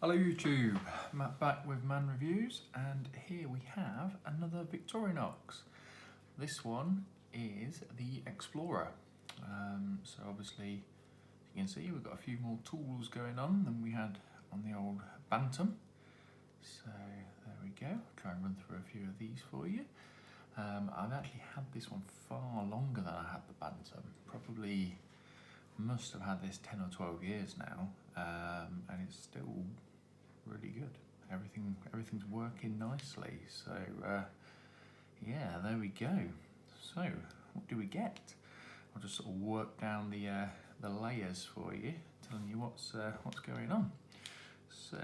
Hello YouTube, Matt back with Man Reviews, and here we have another Victorinox. This one is the Explorer. So obviously you can see we've got a few more tools going on than we had on the old Bantam. So there we go, I'll try and run through a few of these for you. I've actually had this one far longer than I had the Bantam, probably must have had this 10 or 12 years now, and it's still really good. Everything's working nicely. So yeah, there we go. So what do we get? I'll just sort of work down the layers for you, telling you what's going on. So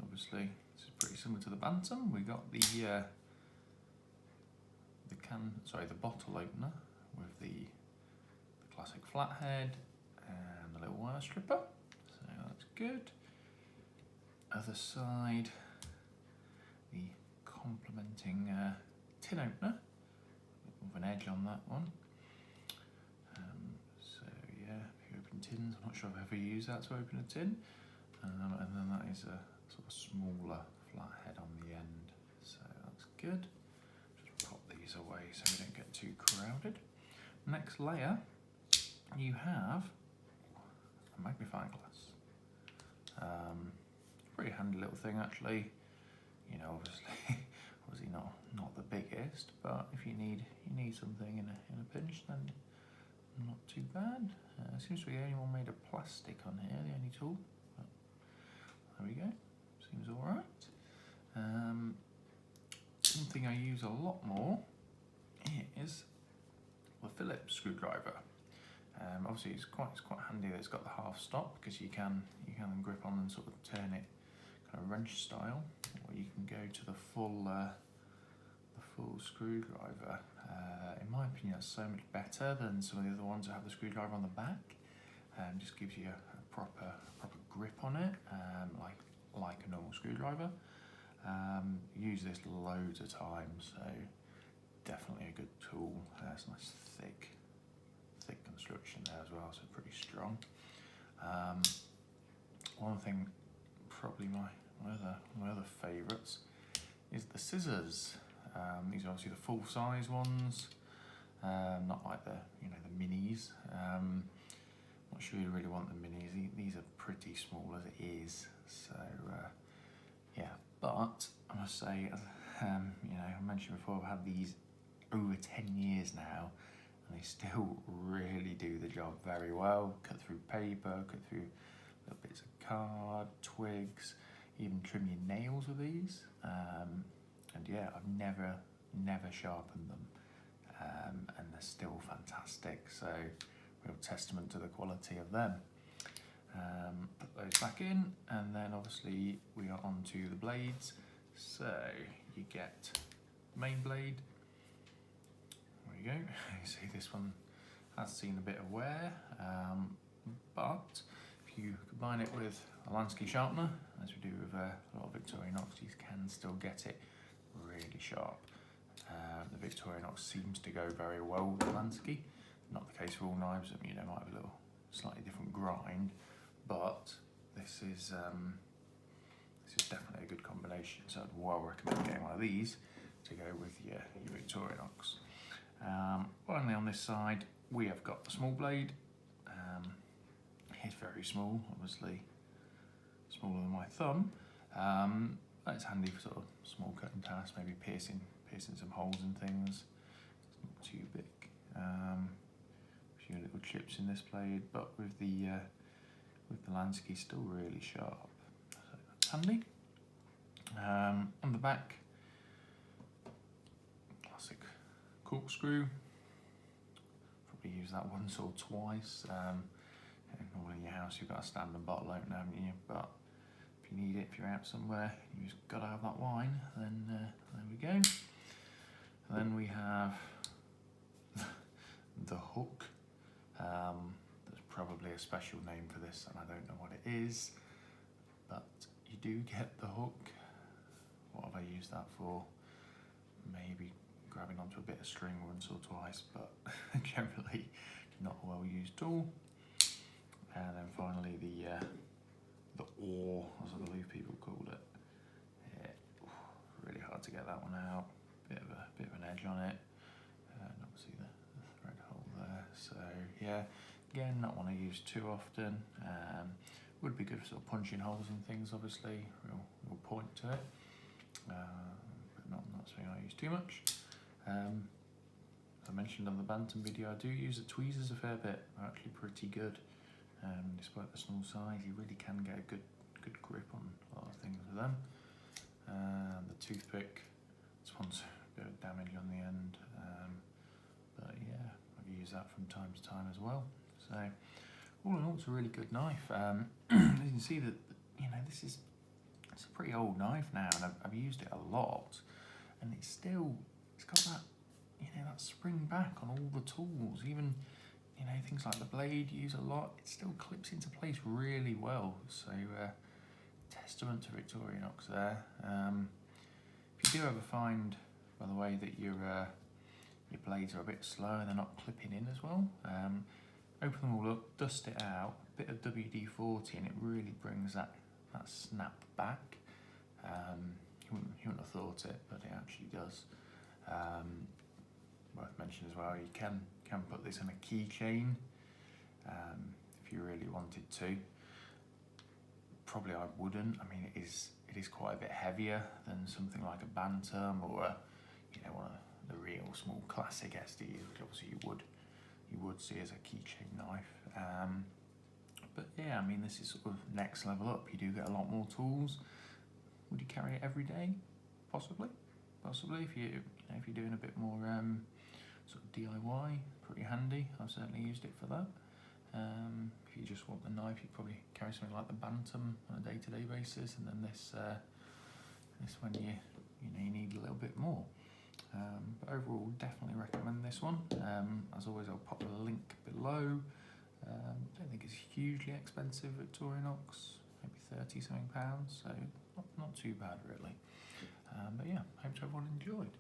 obviously this is pretty similar to the Bantam. We got the bottle opener with the classic flathead and the little wire stripper. So that's good. Other side, the complementing tin opener with an edge on that one. So yeah, if you open tins, I'm not sure I've ever used that to open a tin. And then that is a sort of smaller flathead on the end. So that's good. Just pop these away so we don't get too crowded. Next layer, you have a magnifying glass. Pretty handy little thing actually. You know, obviously not the biggest, but if you need something in a pinch, then not too bad. Seems to be the only one made of plastic on here, the only tool. But there we go. Seems all right. Something I use a lot more is the Phillips screwdriver. Obviously it's quite handy that it's got the half stop, because you can grip on and sort of turn it kind of wrench style, or you can go to the full screwdriver. In my opinion, that's so much better than some of the other ones that have the screwdriver on the back. Just gives you a proper grip on it, like a normal screwdriver. Use this loads of times, so definitely a good tool. It's a nice thick construction there as well, so pretty strong. One thing, probably my other favourites, is the scissors. These are obviously the full size ones, not like the minis. Not sure you really want the minis. These are pretty small as it is. So yeah, but I must say, I mentioned before, I've had these over 10 years now, and they still really do the job very well. Cut through paper, cut through little bits of card, twigs, even trim your nails with these. And yeah, I've never sharpened them, and they're still fantastic. So real testament to the quality of them. Put those back in, and then obviously we are on to the blades. So you get main blade. There you go. You see this one has seen a bit of wear, but if you combine it with a Lansky sharpener, as we do with a lot of Victorinox, you can still get it really sharp. The Victorinox seems to go very well with the Lansky. Not the case for all knives. I mean, they might have a little slightly different grind, but this is definitely a good combination. So I'd well recommend getting one of these to go with your Victorinox. Finally, on this side, we have got the small blade. It's very small, obviously smaller than my thumb. It's handy for sort of small cutting tasks, maybe piercing some holes and things. It's not too big. A few little chips in this blade, but with the Lansky still really sharp. So that's handy. On the back, classic corkscrew. Probably use that once or twice. Normally in your house you've got a standard bottle opener, haven't you? But if you need it, if you're out somewhere, you just got to have that wine. Then there we go. And then we have the hook. There's probably a special name for this, and I don't know what it is, but you do get the hook. What have I used that for? Maybe grabbing onto a bit of string once or twice, but generally not a well-used tool. And then finally the oar, as I believe on it, and obviously the thread hole there. So yeah, again, not one I use too often. Would be good for sort of punching holes and things, obviously, real point to it, but not something I use too much. As I mentioned on the Bantam video, I do use the tweezers a fair bit. They're actually pretty good. Despite the small size, you really can get a good grip on a lot of things with them. The toothpick, this one's a bit of damage on the end, but yeah, I've used that from time to time as well. So all in all, it's a really good knife. As you can see that, it's a pretty old knife now, and I've used it a lot, and it's got that, that spring back on all the tools. Even, things like the blade you use a lot, it still clips into place really well. So testament to Victorinox there. If you do ever find, by the way, that your blades are a bit slow and they're not clipping in as well, open them all up, dust it out, a bit of WD-40, and it really brings that snap back. You wouldn't have thought it, but it actually does. Worth mentioning as well, you can put this on a keychain if you really wanted to. Probably I wouldn't. I mean, it is quite a bit heavier than something like a Bantam or one of the real small classic SDs, which obviously you would see as a keychain knife. But yeah, I mean, this is sort of next level up. You do get a lot more tools. Would you carry it every day? Possibly if you're doing a bit more sort of DIY, pretty handy. I've certainly used it for that. If you just want the knife, you'd probably carry something like the Bantam on a day-to-day basis, and then this when you need a little bit more. But overall, definitely recommend this one. As always, I'll pop a link below. Don't think it's hugely expensive, Victorinox, maybe £30-something, so not too bad really. But yeah, hope everyone enjoyed.